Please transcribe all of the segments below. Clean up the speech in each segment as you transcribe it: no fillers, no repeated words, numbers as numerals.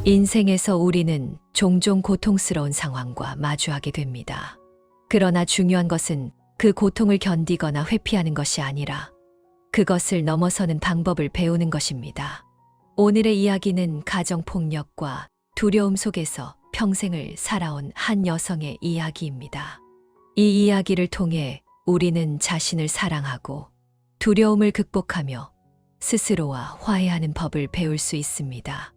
인생에서 우리는 종종 고통스러운 상황과 마주하게 됩니다. 그러나 중요한 것은 그 고통을 견디거나 회피하는 것이 아니라 그것을 넘어서는 방법을 배우는 것입니다. 오늘의 이야기는 가정폭력과 두려움 속에서 평생을 살아온 한 여성의 이야기입니다. 이 이야기를 통해 우리는 자신을 사랑하고 두려움을 극복하며 스스로와 화해하는 법을 배울 수 있습니다.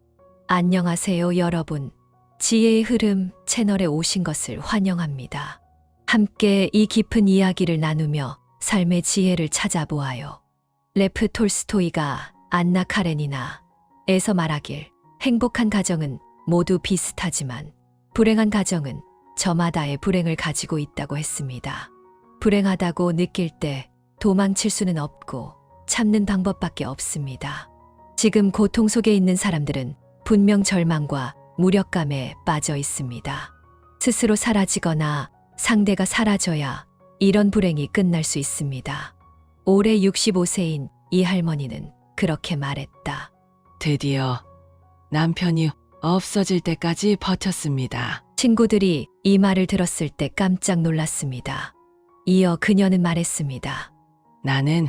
안녕하세요, 여러분. 지혜의 흐름 채널에 오신 것을 환영합니다. 함께 이 깊은 이야기를 나누며 삶의 지혜를 찾아보아요. 레프 톨스토이가 안나 카레니나에서 말하길, 행복한 가정은 모두 비슷하지만 불행한 가정은 저마다의 불행을 가지고 있다고 했습니다. 불행하다고 느낄 때 도망칠 수는 없고 참는 방법밖에 없습니다. 지금 고통 속에 있는 사람들은 분명 절망과 무력감에 빠져 있습니다. 스스로 사라지거나 상대가 사라져야 이런 불행이 끝날 수 있습니다. 올해 65세인 이 할머니는 그렇게 말했다. 드디어 남편이 없어질 때까지 버텼습니다. 친구들이 이 말을 들었을 때 깜짝 놀랐습니다. 이어 그녀는 말했습니다. 나는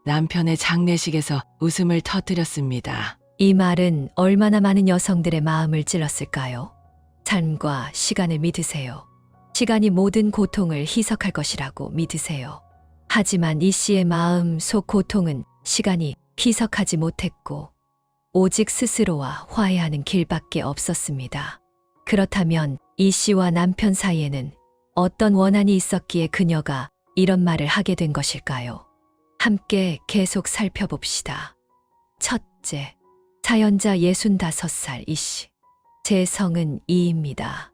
남편의 장례식에서 웃음을 터뜨렸습니다. 이 말은 얼마나 많은 여성들의 마음을 찔렀을까요? 삶과 시간을 믿으세요. 시간이 모든 고통을 희석할 것이라고 믿으세요. 하지만 이 씨의 마음 속 고통은 시간이 희석하지 못했고 오직 스스로와 화해하는 길밖에 없었습니다. 그렇다면 이 씨와 남편 사이에는 어떤 원한이 있었기에 그녀가 이런 말을 하게 된 것일까요? 함께 계속 살펴봅시다. 첫째, 사연자 65살 이 씨. 제 성은 이입니다.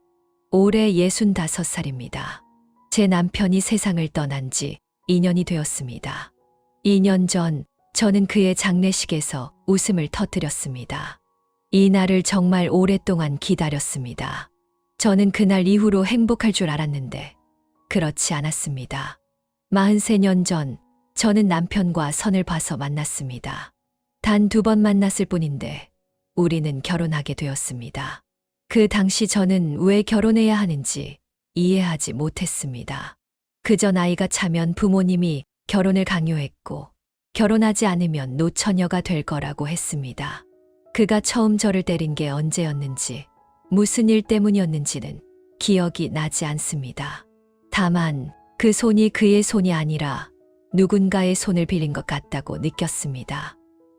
올해 65살입니다. 제 남편이 세상을 떠난 지 2년이 되었습니다. 2년 전 저는 그의 장례식에서 웃음을 터뜨렸습니다. 이 날을 정말 오랫동안 기다렸습니다. 저는 그날 이후로 행복할 줄 알았는데 그렇지 않았습니다. 43년 전 저는 남편과 선을 봐서 만났습니다. 단 2번 만났을 뿐인데 우리는 결혼하게 되었습니다. 그 당시 저는 왜 결혼해야 하는지 이해하지 못했습니다. 그저 나이가 차면 부모님이 결혼을 강요했고 결혼하지 않으면 노처녀가 될 거라고 했습니다. 그가 처음 저를 때린 게 언제였는지 무슨 일 때문이었는지는 기억이 나지 않습니다. 다만 그 손이 그의 손이 아니라 누군가의 손을 빌린 것 같다고 느꼈습니다.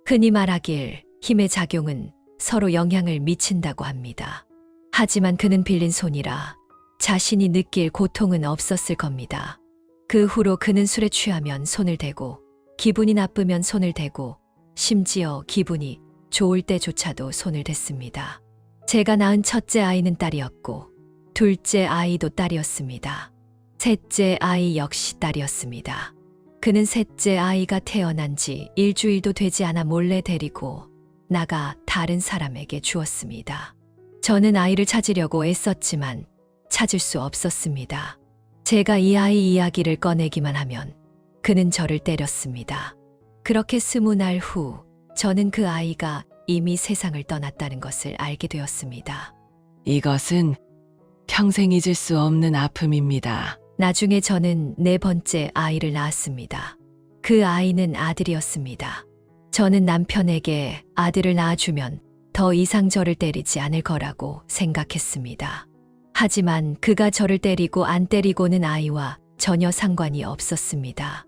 흔히 말하길 힘의 작용은 서로 영향을 미친다고 합니다. 하지만 그는 빌린 손이라 자신이 느낄 고통은 없었을 겁니다. 그 후로 그는 술에 취하면 손을 대고 기분이 나쁘면 손을 대고 심지어 기분이 좋을 때조차도 손을 댔습니다. 제가 낳은 첫째 아이는 딸이었고 둘째 아이도 딸이었습니다. 셋째 아이 역시 딸이었습니다. 그는 셋째 아이가 태어난 지 일주일도 되지 않아 몰래 데리고 나가 다른 사람에게 주었습니다. 저는 아이를 찾으려고 애썼지만 찾을 수 없었습니다. 제가 이 아이 이야기를 꺼내기만 하면 그는 저를 때렸습니다. 그렇게 20날 후 저는 그 아이가 이미 세상을 떠났다는 것을 알게 되었습니다. 이것은 평생 잊을 수 없는 아픔입니다. 나중에 저는 4번째 아이를 낳았습니다. 그 아이는 아들이었습니다. 저는 남편에게 아들을 낳아주면 더 이상 저를 때리지 않을 거라고 생각했습니다. 하지만 그가 저를 때리고 안 때리고는 아이와 전혀 상관이 없었습니다.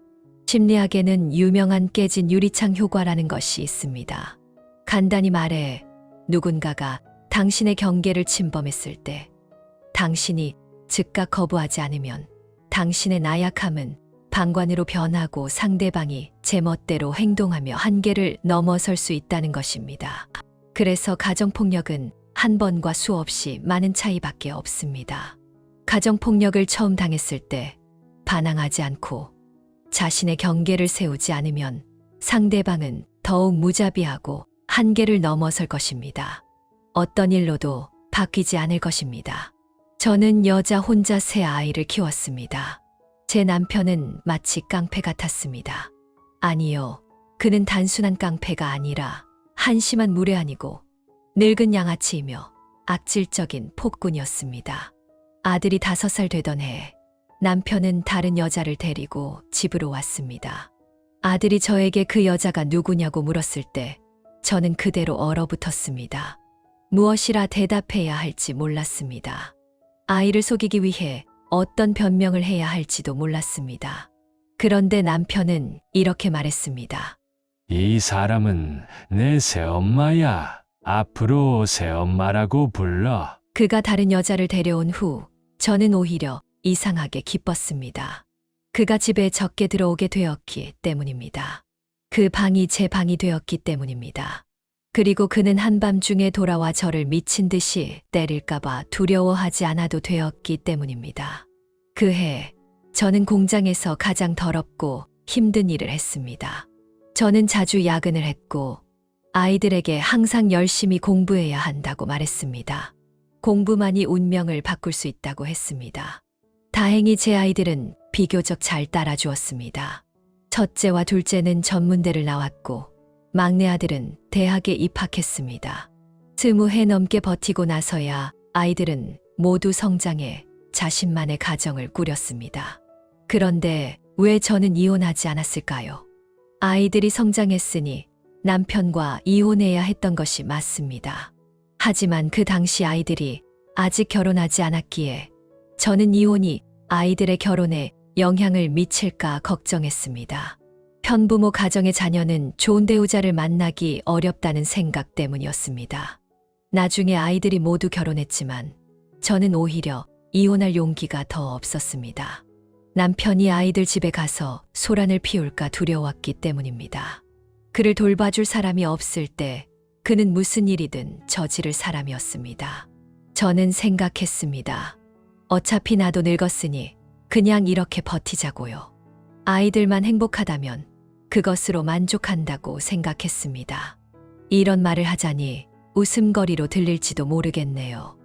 심리학에는 유명한 깨진 유리창 효과라는 것이 있습니다. 간단히 말해 누군가가 당신의 경계를 침범했을 때 당신이 즉각 거부하지 않으면 당신의 나약함은 방관으로 변하고 상대방이 제멋대로 행동하며 한계를 넘어설 수 있다는 것입니다. 그래서 가정폭력은 한 번과 수없이 많은 차이밖에 없습니다. 가정폭력을 처음 당했을 때 반항하지 않고 자신의 경계를 세우지 않으면 상대방은 더욱 무자비하고 한계를 넘어설 것입니다. 어떤 일로도 바뀌지 않을 것입니다. 저는 여자 혼자 3아이를 키웠습니다. 제 남편은 마치 깡패 같았습니다. 아니요, 그는 단순한 깡패가 아니라 한심한 무례한이고 늙은 양아치이며 악질적인 폭군이었습니다. 아들이 5살 되던 해 남편은 다른 여자를 데리고 집으로 왔습니다. 아들이 저에게 그 여자가 누구냐고 물었을 때 저는 그대로 얼어붙었습니다. 무엇이라 대답해야 할지 몰랐습니다. 아이를 속이기 위해 어떤 변명을 해야 할지도 몰랐습니다. 그런데 남편은 이렇게 말했습니다. 이 사람은 내 새엄마야. 앞으로 새엄마라고 불러. 그가 다른 여자를 데려온 후 저는 오히려 이상하게 기뻤습니다. 그가 집에 적게 들어오게 되었기 때문입니다. 그 방이 제 방이 되었기 때문입니다. 그리고 그는 한밤중에 돌아와 저를 미친 듯이 때릴까봐 두려워하지 않아도 되었기 때문입니다. 그 해 저는 공장에서 가장 더럽고 힘든 일을 했습니다. 저는 자주 야근을 했고 아이들에게 항상 열심히 공부해야 한다고 말했습니다. 공부만이 운명을 바꿀 수 있다고 했습니다. 다행히 제 아이들은 비교적 잘 따라주었습니다. 첫째와 둘째는 전문대를 나왔고 막내 아들은 대학에 입학했습니다. 20해 넘게 버티고 나서야 아이들은 모두 성장해 자신만의 가정을 꾸렸습니다. 그런데 왜 저는 이혼하지 않았을까요? 아이들이 성장했으니 남편과 이혼해야 했던 것이 맞습니다. 하지만 그 당시 아이들이 아직 결혼하지 않았기에 저는 이혼이 아이들의 결혼에 영향을 미칠까 걱정했습니다. 편부모 가정의 자녀는 좋은 배우자를 만나기 어렵다는 생각 때문이었습니다. 나중에 아이들이 모두 결혼했지만 저는 오히려 이혼할 용기가 더 없었습니다. 남편이 아이들 집에 가서 소란을 피울까 두려웠기 때문입니다. 그를 돌봐줄 사람이 없을 때 그는 무슨 일이든 저지를 사람이었습니다. 저는 생각했습니다. 어차피 나도 늙었으니 그냥 이렇게 버티자고요. 아이들만 행복하다면 그것으로 만족한다고 생각했습니다. 이런 말을 하자니 웃음거리로 들릴지도 모르겠네요.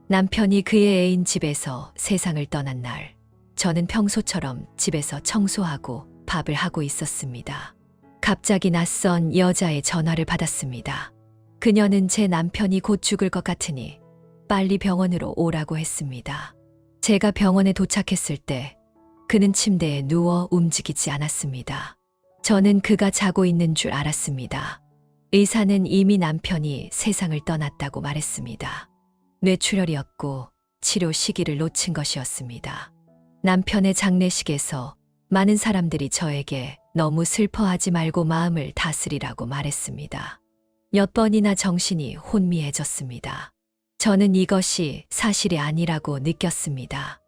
남편이 그의 애인 집에서 세상을 떠난 날, 저는 평소처럼 집에서 청소하고 밥을 하고 있었습니다. 갑자기 낯선 여자의 전화를 받았습니다. 그녀는 제 남편이 곧 죽을 것 같으니 빨리 병원으로 오라고 했습니다. 제가 병원에 도착했을 때 그는 침대에 누워 움직이지 않았습니다. 저는 그가 자고 있는 줄 알았습니다. 의사는 이미 남편이 세상을 떠났다고 말했습니다. 뇌출혈이었고 치료 시기를 놓친 것이었습니다. 남편의 장례식에서 많은 사람들이 저에게 너무 슬퍼하지 말고 마음을 다스리라고 말했습니다. 몇 번이나 정신이 혼미해졌습니다. 저는 이것이 사실이 아니라고 느꼈습니다.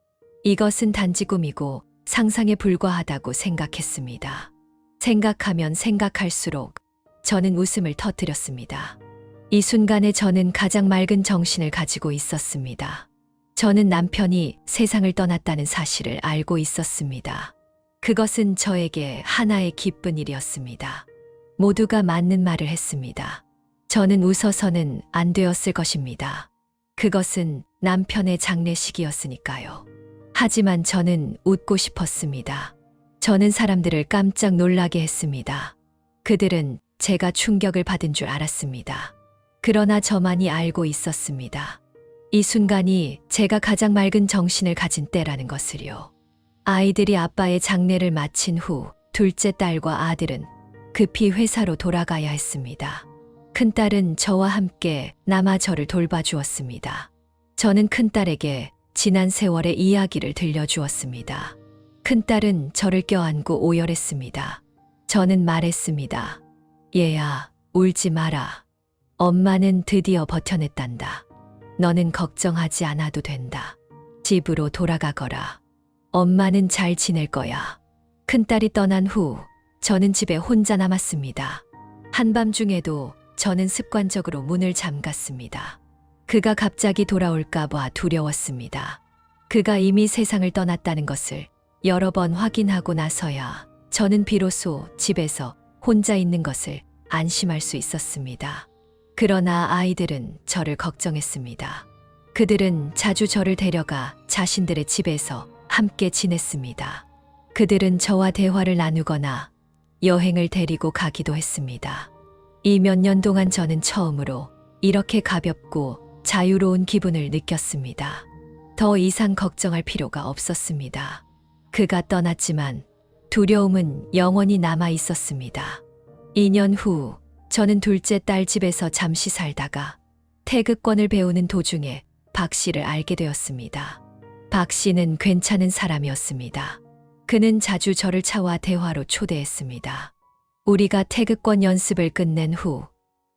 이것은 단지 꿈이고 상상에 불과하다고 생각했습니다. 생각하면 생각할수록 저는 웃음을 터뜨렸습니다. 이 순간에 저는 가장 맑은 정신을 가지고 있었습니다. 저는 남편이 세상을 떠났다는 사실을 알고 있었습니다. 그것은 저에게 하나의 기쁜 일이었습니다. 모두가 맞는 말을 했습니다. 저는 웃어서는 안 되었을 것입니다. 그것은 남편의 장례식이었으니까요. 하지만 저는 웃고 싶었습니다. 저는 사람들을 깜짝 놀라게 했습니다. 그들은 제가 충격을 받은 줄 알았습니다. 그러나 저만이 알고 있었습니다. 이 순간이 제가 가장 맑은 정신을 가진 때라는 것을요. 아이들이 아빠의 장례를 마친 후 둘째 딸과 아들은 급히 회사로 돌아가야 했습니다. 큰딸은 저와 함께 남아 저를 돌봐주었습니다. 저는 큰딸에게 지난 세월의 이야기를 들려주었습니다. 큰딸은 저를 껴안고 오열했습니다. 저는 말했습니다. 얘야, 울지 마라. 엄마는 드디어 버텨냈단다. 너는 걱정하지 않아도 된다. 집으로 돌아가거라. 엄마는 잘 지낼 거야. 큰딸이 떠난 후 저는 집에 혼자 남았습니다. 한밤중에도 저는 습관적으로 문을 잠갔습니다. 그가 갑자기 돌아올까 봐 두려웠습니다. 그가 이미 세상을 떠났다는 것을 여러 번 확인하고 나서야 저는 비로소 집에서 혼자 있는 것을 안심할 수 있었습니다. 그러나 아이들은 저를 걱정했습니다. 그들은 자주 저를 데려가 자신들의 집에서 함께 지냈습니다. 그들은 저와 대화를 나누거나 여행을 데리고 가기도 했습니다. 이 몇 년 동안 저는 처음으로 이렇게 가볍고 자유로운 기분을 느꼈습니다. 더 이상 걱정할 필요가 없었습니다. 그가 떠났지만 두려움은 영원히 남아 있었습니다. 2년 후 저는 둘째 딸 집에서 잠시 살다가 태극권을 배우는 도중에 박 씨를 알게 되었습니다. 박 씨는 괜찮은 사람이었습니다. 그는 자주 저를 차와 대화로 초대했습니다. 우리가 태극권 연습을 끝낸 후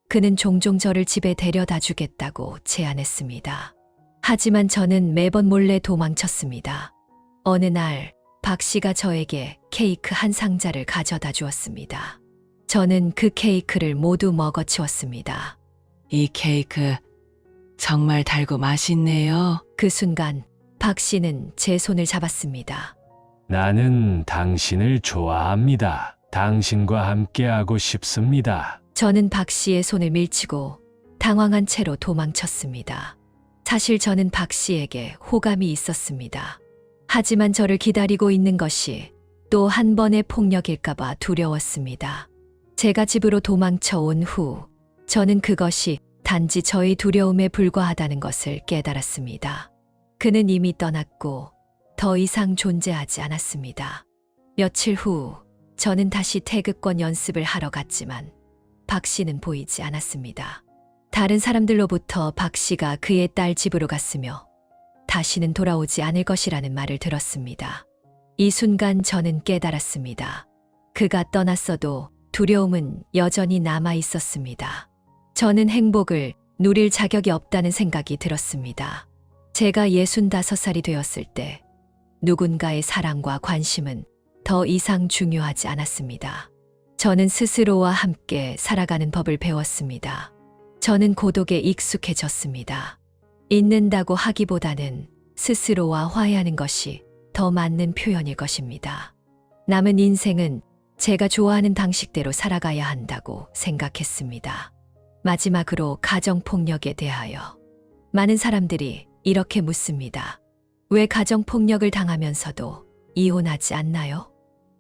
그는 종종 저를 집에 데려다 주겠다고 제안했습니다. 하지만 저는 매번 몰래 도망쳤습니다. 어느 날 박 씨가 저에게 케이크 한 상자를 가져다 주었습니다. 저는 그 케이크를 모두 먹어치웠습니다. 이 케이크 정말 달고 맛있네요. 그 순간 박 씨는 제 손을 잡았습니다. 나는 당신을 좋아합니다. 당신과 함께하고 싶습니다. 저는 박 씨의 손을 밀치고 당황한 채로 도망쳤습니다. 사실 저는 박 씨에게 호감이 있었습니다. 하지만 저를 기다리고 있는 것이 또 한 번의 폭력일까봐 두려웠습니다. 제가 집으로 도망쳐 온 후 저는 그것이 단지 저의 두려움에 불과하다는 것을 깨달았습니다. 그는 이미 떠났고 더 이상 존재하지 않았습니다. 며칠 후 저는 다시 태극권 연습을 하러 갔지만 박 씨는 보이지 않았습니다. 다른 사람들로부터 박 씨가 그의 딸 집으로 갔으며 다시는 돌아오지 않을 것이라는 말을 들었습니다. 이 순간 저는 깨달았습니다. 그가 떠났어도 두려움은 여전히 남아 있었습니다. 저는 행복을 누릴 자격이 없다는 생각이 들었습니다. 제가 65살이 되었을 때 누군가의 사랑과 관심은 더 이상 중요하지 않았습니다. 저는 스스로와 함께 살아가는 법을 배웠습니다. 저는 고독에 익숙해졌습니다. 잊는다고 하기보다는 스스로와 화해하는 것이 더 맞는 표현일 것입니다. 남은 인생은 제가 좋아하는 방식대로 살아가야 한다고 생각했습니다. 마지막으로 가정폭력에 대하여 많은 사람들이 이렇게 묻습니다. 왜 가정폭력을 당하면서도 이혼하지 않나요?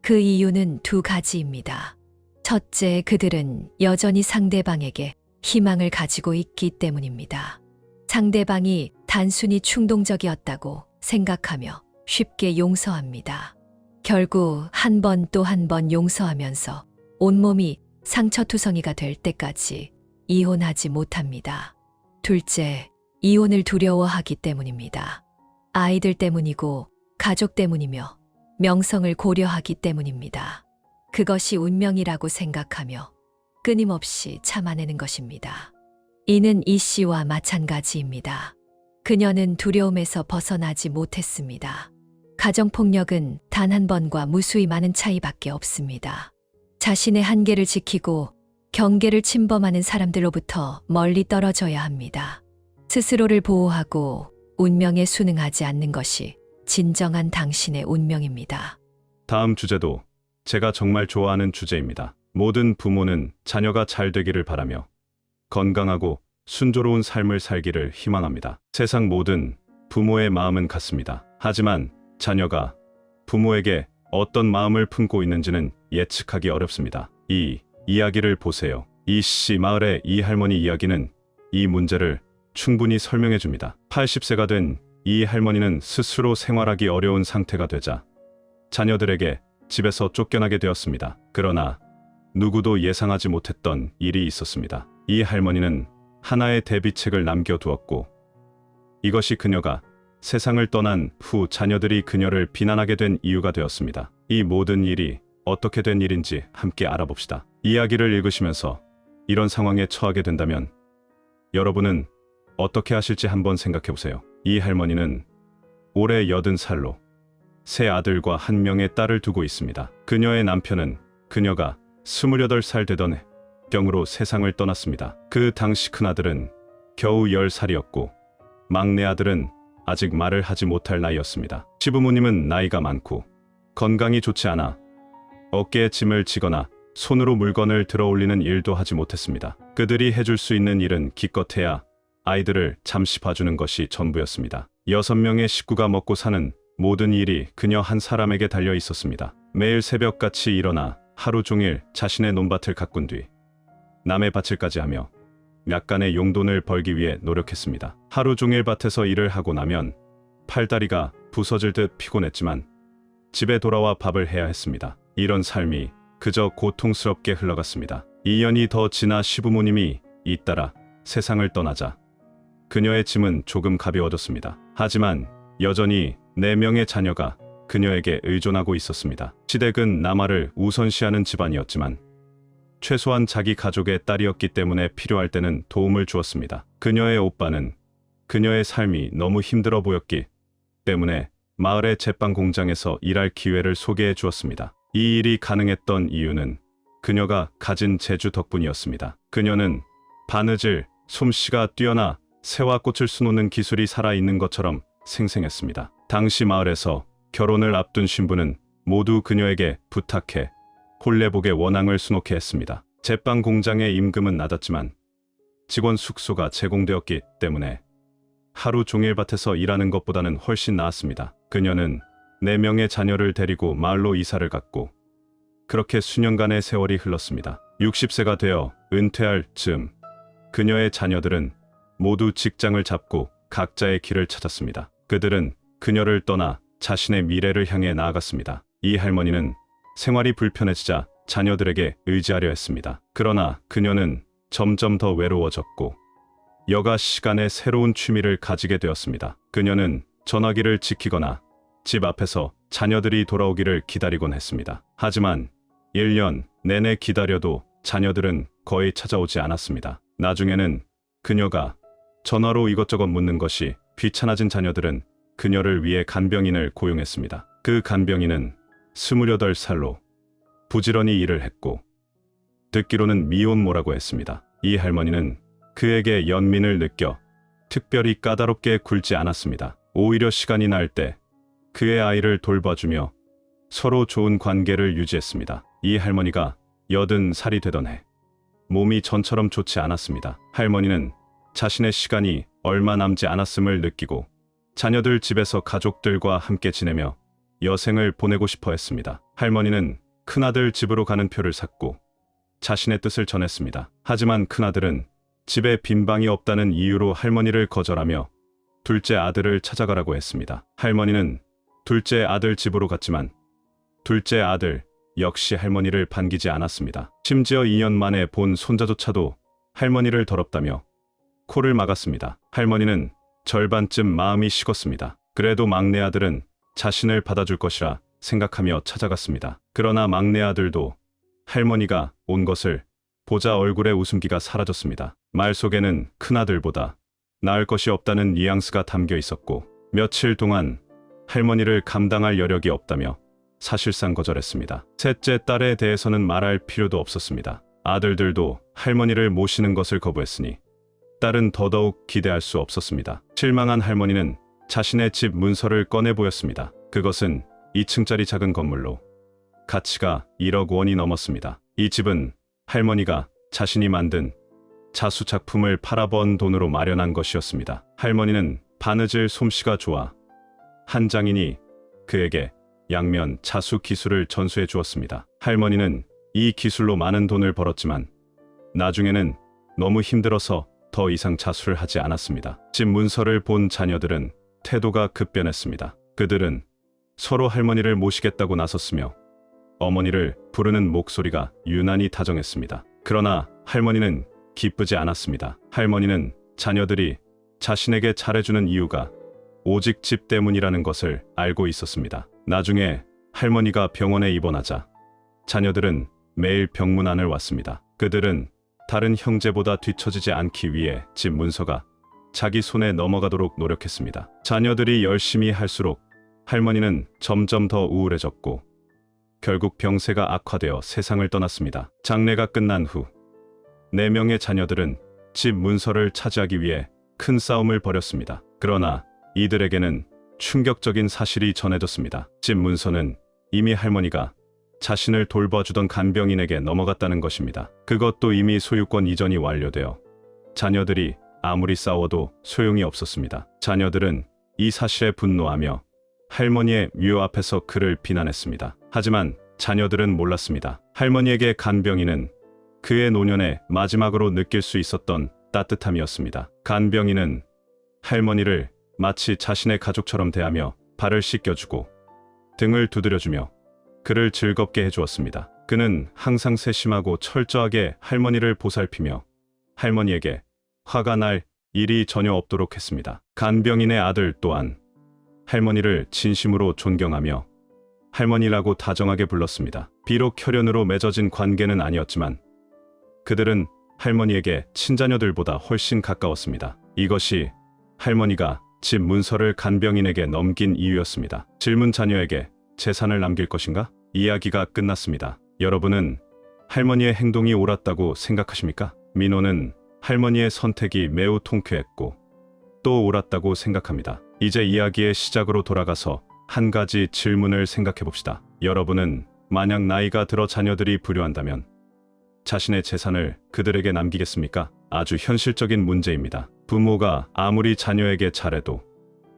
그 이유는 두 가지입니다. 첫째, 그들은 여전히 상대방에게 희망을 가지고 있기 때문입니다. 상대방이 단순히 충동적이었다고 생각하며 쉽게 용서합니다. 결국 한 번 또 한 번 용서하면서 온몸이 상처투성이가 될 때까지 이혼하지 못합니다. 둘째, 이혼을 두려워하기 때문입니다. 아이들 때문이고 가족 때문이며 명성을 고려하기 때문입니다. 그것이 운명이라고 생각하며 끊임없이 참아내는 것입니다. 이는 이 씨와 마찬가지입니다. 그녀는 두려움에서 벗어나지 못했습니다. 가정폭력은 단 한 번과 무수히 많은 차이밖에 없습니다. 자신의 한계를 지키고 경계를 침범하는 사람들로부터 멀리 떨어져야 합니다. 스스로를 보호하고 운명에 순응하지 않는 것이 진정한 당신의 운명입니다. 다음 주제도 제가 정말 좋아하는 주제입니다. 모든 부모는 자녀가 잘 되기를 바라며 건강하고 순조로운 삶을 살기를 희망합니다. 세상 모든 부모의 마음은 같습니다. 하지만 자녀가 부모에게 어떤 마음을 품고 있는지는 예측하기 어렵습니다. 이 이야기를 보세요. 이 씨 마을의 이 할머니 이야기는 이 문제를 충분히 설명해 줍니다. 80세가 된 이 할머니는 스스로 생활하기 어려운 상태가 되자 자녀들에게 집에서 쫓겨나게 되었습니다. 그러나 누구도 예상하지 못했던 일이 있었습니다. 이 할머니는 하나의 대비책을 남겨두었고 이것이 그녀가 세상을 떠난 후 자녀들이 그녀를 비난하게 된 이유가 되었습니다. 이 모든 일이 어떻게 된 일인지 함께 알아봅시다. 이야기를 읽으시면서 이런 상황에 처하게 된다면 여러분은 어떻게 하실지 한번 생각해 보세요. 이 할머니는 올해 80살로 세 아들과 한 명의 딸을 두고 있습니다. 그녀의 남편은 그녀가 28살 되던 병으로 세상을 떠났습니다. 그 당시 큰아들은 겨우 10살이었고 막내 아들은 아직 말을 하지 못할 나이였습니다. 시부모님은 나이가 많고 건강이 좋지 않아 어깨에 짐을 지거나 손으로 물건을 들어 올리는 일도 하지 못했습니다. 그들이 해줄 수 있는 일은 기껏해야 아이들을 잠시 봐주는 것이 전부였습니다. 6명의 식구가 먹고 사는 모든 일이 그녀 한 사람에게 달려 있었습니다. 매일 새벽같이 일어나 하루 종일 자신의 논밭을 가꾼 뒤 남의 밭을까지 하며 약간의 용돈을 벌기 위해 노력했습니다. 하루 종일 밭에서 일을 하고 나면 팔다리가 부서질 듯 피곤했지만 집에 돌아와 밥을 해야 했습니다. 이런 삶이 그저 고통스럽게 흘러갔습니다. 2년이 더 지나 시부모님이 잇따라 세상을 떠나자 그녀의 짐은 조금 가벼워졌습니다. 하지만 여전히 4명의 자녀가 그녀에게 의존하고 있었습니다. 시댁은 남아를 우선시하는 집안이었지만 최소한 자기 가족의 딸이었기 때문에 필요할 때는 도움을 주었습니다. 그녀의 오빠는 그녀의 삶이 너무 힘들어 보였기 때문에 마을의 제빵 공장에서 일할 기회를 소개해 주었습니다. 이 일이 가능했던 이유는 그녀가 가진 재주 덕분이었습니다. 그녀는 바느질, 솜씨가 뛰어나 새와 꽃을 수놓는 기술이 살아있는 것처럼 생생했습니다. 당시 마을에서 결혼을 앞둔 신부는 모두 그녀에게 부탁해 홀레복의 원앙을 수놓게 했습니다. 제빵 공장의 임금은 낮았지만 직원 숙소가 제공되었기 때문에 하루 종일 밭에서 일하는 것보다는 훨씬 나았습니다. 그녀는 4명의 자녀를 데리고 마을로 이사를 갔고 그렇게 수년간의 세월이 흘렀습니다. 60세가 되어 은퇴할 즈음 그녀의 자녀들은 모두 직장을 잡고 각자의 길을 찾았습니다. 그들은 그녀를 떠나 자신의 미래를 향해 나아갔습니다. 이 할머니는 생활이 불편해지자 자녀들에게 의지하려 했습니다. 그러나 그녀는 점점 더 외로워졌고 여가 시간에 새로운 취미를 가지게 되었습니다. 그녀는 전화기를 지키거나 집 앞에서 자녀들이 돌아오기를 기다리곤 했습니다. 하지만 1년 내내 기다려도 자녀들은 거의 찾아오지 않았습니다. 나중에는 그녀가 전화로 이것저것 묻는 것이 귀찮아진 자녀들은 그녀를 위해 간병인을 고용했습니다. 그 간병인은 28살로 부지런히 일을 했고 듣기로는 미혼모라고 했습니다. 이 할머니는 그에게 연민을 느껴 특별히 까다롭게 굴지 않았습니다. 오히려 시간이 날 때 그의 아이를 돌봐주며 서로 좋은 관계를 유지했습니다. 이 할머니가 80살이 되던 해 몸이 전처럼 좋지 않았습니다. 할머니는 자신의 시간이 얼마 남지 않았음을 느끼고 자녀들 집에서 가족들과 함께 지내며 여생을 보내고 싶어 했습니다. 할머니는 큰아들 집으로 가는 표를 샀고 자신의 뜻을 전했습니다. 하지만 큰아들은 집에 빈 방이 없다는 이유로 할머니를 거절하며 둘째 아들을 찾아가라고 했습니다. 할머니는 둘째 아들 집으로 갔지만 둘째 아들 역시 할머니를 반기지 않았습니다. 심지어 2년 만에 본 손자조차도 할머니를 더럽다며 코를 막았습니다. 할머니는 절반쯤 마음이 식었습니다. 그래도 막내 아들은 자신을 받아줄 것이라 생각하며 찾아갔습니다. 그러나 막내 아들도 할머니가 온 것을 보자 얼굴에 웃음기가 사라졌습니다. 말 속에는 큰아들보다 나을 것이 없다는 뉘앙스가 담겨 있었고 며칠 동안 할머니를 감당할 여력이 없다며 사실상 거절했습니다. 셋째 딸에 대해서는 말할 필요도 없었습니다. 아들들도 할머니를 모시는 것을 거부했으니 딸은 더더욱 기대할 수 없었습니다. 실망한 할머니는 자신의 집 문서를 꺼내 보였습니다. 그것은 2층짜리 작은 건물로 가치가 1억 원이 넘었습니다. 이 집은 할머니가 자신이 만든 자수 작품을 팔아번 돈으로 마련한 것이었습니다. 할머니는 바느질 솜씨가 좋아 한 장인이 그에게 양면 자수 기술을 전수해 주었습니다. 할머니는 이 기술로 많은 돈을 벌었지만 나중에는 너무 힘들어서 더 이상 자수를 하지 않았습니다. 집 문서를 본 자녀들은 태도가 급변했습니다. 그들은 서로 할머니를 모시겠다고 나섰으며 어머니를 부르는 목소리가 유난히 다정했습니다. 그러나 할머니는 기쁘지 않았습니다. 할머니는 자녀들이 자신에게 잘해주는 이유가 오직 집 때문이라는 것을 알고 있었습니다. 나중에 할머니가 병원에 입원하자 자녀들은 매일 병문안을 왔습니다. 그들은 다른 형제보다 뒤처지지 않기 위해 집 문서가 자기 손에 넘어가도록 노력했습니다. 자녀들이 열심히 할수록 할머니는 점점 더 우울해졌고 결국 병세가 악화되어 세상을 떠났습니다. 장례가 끝난 후 4명의 자녀들은 집 문서를 차지하기 위해 큰 싸움을 벌였습니다. 그러나 이들에게는 충격적인 사실이 전해졌습니다. 집 문서는 이미 할머니가 자신을 돌봐주던 간병인에게 넘어갔다는 것입니다. 그것도 이미 소유권 이전이 완료되어 자녀들이 아무리 싸워도 소용이 없었습니다. 자녀들은 이 사실에 분노하며 할머니의 묘 앞에서 그를 비난했습니다. 하지만 자녀들은 몰랐습니다. 할머니에게 간병인은 그의 노년에 마지막으로 느낄 수 있었던 따뜻함이었습니다. 간병인은 할머니를 마치 자신의 가족처럼 대하며 발을 씻겨주고 등을 두드려주며 그를 즐겁게 해주었습니다. 그는 항상 세심하고 철저하게 할머니를 보살피며 할머니에게 화가 날 일이 전혀 없도록 했습니다. 간병인의 아들 또한 할머니를 진심으로 존경하며 할머니라고 다정하게 불렀습니다. 비록 혈연으로 맺어진 관계는 아니었지만 그들은 할머니에게 친자녀들보다 훨씬 가까웠습니다. 이것이 할머니가 집 문서를 간병인에게 넘긴 이유였습니다. 질문: 자녀에게 재산을 남길 것인가? 이야기가 끝났습니다. 여러분은 할머니의 행동이 옳았다고 생각하십니까? 민호는 할머니의 선택이 매우 통쾌했고 또 옳았다고 생각합니다. 이제 이야기의 시작으로 돌아가서 한 가지 질문을 생각해 봅시다. 여러분은 만약 나이가 들어 자녀들이 불효한다면 자신의 재산을 그들에게 남기겠습니까? 아주 현실적인 문제입니다. 부모가 아무리 자녀에게 잘해도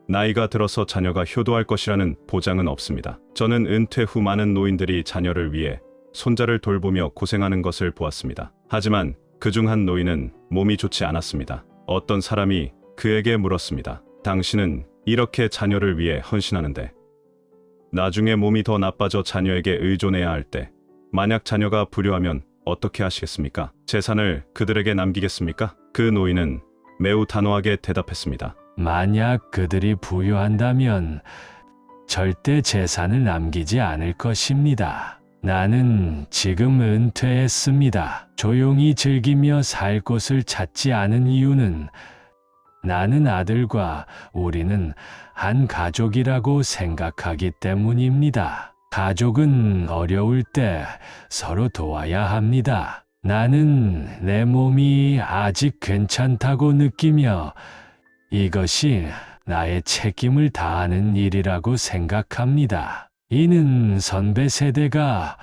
나이가 들어서 자녀가 효도할 것이라는 보장은 없습니다. 저는 은퇴 후 많은 노인들이 자녀를 위해 손자를 돌보며 고생하는 것을 보았습니다. 하지만 그중 한 노인은 몸이 좋지 않았습니다. 어떤 사람이 그에게 물었습니다. 당신은 이렇게 자녀를 위해 헌신하는데 나중에 몸이 더 나빠져 자녀에게 의존해야 할 때 만약 자녀가 불효하면 어떻게 하시겠습니까? 재산을 그들에게 남기겠습니까? 그 노인은 매우 단호하게 대답했습니다. 만약 그들이 부유한다면 절대 재산을 남기지 않을 것입니다. 나는 지금 은퇴했습니다. 조용히 즐기며 살 곳을 찾지 않은 이유는 나는 아들과 우리는 한 가족이라고 생각하기 때문입니다. 가족은 어려울 때 서로 도와야 합니다. 나는 내 몸이 아직 괜찮다고 느끼며 이것이 나의 책임을 다하는 일이라고 생각합니다. 이는 선배 세대가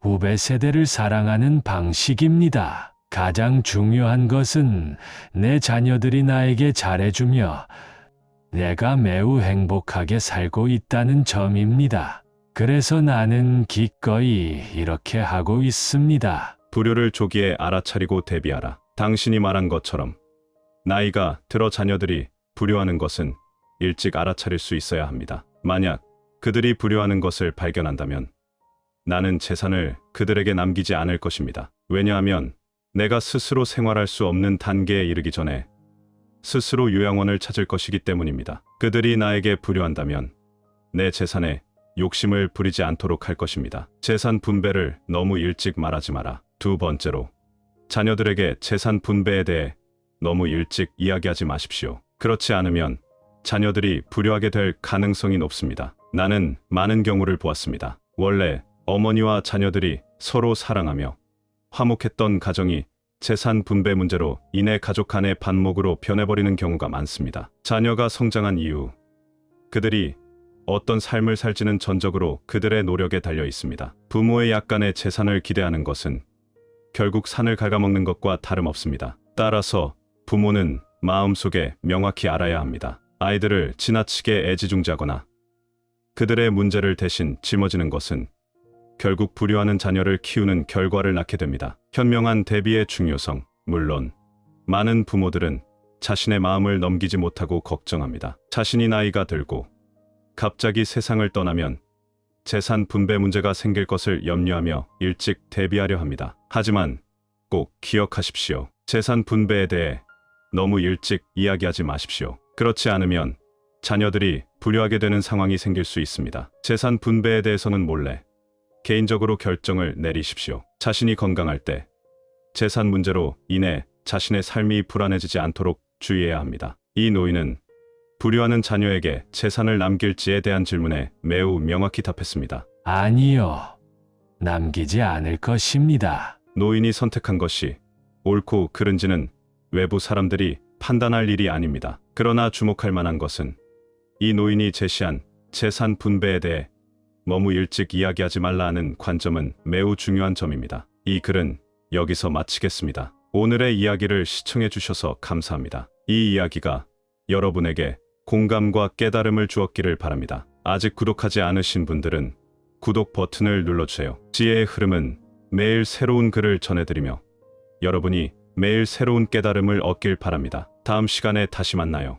후배 세대를 사랑하는 방식입니다. 가장 중요한 것은 내 자녀들이 나에게 잘해주며 내가 매우 행복하게 살고 있다는 점입니다. 그래서 나는 기꺼이 이렇게 하고 있습니다. 불효를 조기에 알아차리고 대비하라. 당신이 말한 것처럼 나이가 들어 자녀들이 불효하는 것은 일찍 알아차릴 수 있어야 합니다. 만약 그들이 불효하는 것을 발견한다면 나는 재산을 그들에게 남기지 않을 것입니다. 왜냐하면 내가 스스로 생활할 수 없는 단계에 이르기 전에 스스로 요양원을 찾을 것이기 때문입니다. 그들이 나에게 불효한다면 내 재산에 욕심을 부리지 않도록 할 것입니다. 재산 분배를 너무 일찍 말하지 마라. 두 번째로, 자녀들에게 재산 분배에 대해 너무 일찍 이야기하지 마십시오. 그렇지 않으면 자녀들이 불효하게 될 가능성이 높습니다. 나는 많은 경우를 보았습니다. 원래 어머니와 자녀들이 서로 사랑하며 화목했던 가정이 재산 분배 문제로 인해 가족 간의 반목으로 변해버리는 경우가 많습니다. 자녀가 성장한 이후 그들이 어떤 삶을 살지는 전적으로 그들의 노력에 달려 있습니다. 부모의 약간의 재산을 기대하는 것은 결국 산을 갉아먹는 것과 다름없습니다. 따라서 부모는 마음속에 명확히 알아야 합니다. 아이들을 지나치게 애지중지하거나 그들의 문제를 대신 짊어지는 것은 결국 불효하는 자녀를 키우는 결과를 낳게 됩니다. 현명한 대비의 중요성. 물론 많은 부모들은 자신의 마음을 넘기지 못하고 걱정합니다. 자신이 나이가 들고 갑자기 세상을 떠나면 재산 분배 문제가 생길 것을 염려하며 일찍 대비하려 합니다. 하지만 꼭 기억하십시오. 재산 분배에 대해 너무 일찍 이야기하지 마십시오. 그렇지 않으면 자녀들이 불효하게 되는 상황이 생길 수 있습니다. 재산 분배에 대해서는 몰래 개인적으로 결정을 내리십시오. 자신이 건강할 때 재산 문제로 인해 자신의 삶이 불안해지지 않도록 주의해야 합니다. 이 노인은 불효하는 자녀에게 재산을 남길지에 대한 질문에 매우 명확히 답했습니다. 아니요. 남기지 않을 것입니다. 노인이 선택한 것이 옳고 그른지는 외부 사람들이 판단할 일이 아닙니다. 그러나 주목할 만한 것은 이 노인이 제시한 재산 분배에 대해 너무 일찍 이야기하지 말라는 관점은 매우 중요한 점입니다. 이 글은 여기서 마치겠습니다. 오늘의 이야기를 시청해 주셔서 감사합니다. 이 이야기가 여러분에게 공감과 깨달음을 주었기를 바랍니다. 아직 구독하지 않으신 분들은 구독 버튼을 눌러주세요. 지혜의 흐름은 매일 새로운 글을 전해드리며 여러분이 매일 새로운 깨달음을 얻길 바랍니다. 다음 시간에 다시 만나요.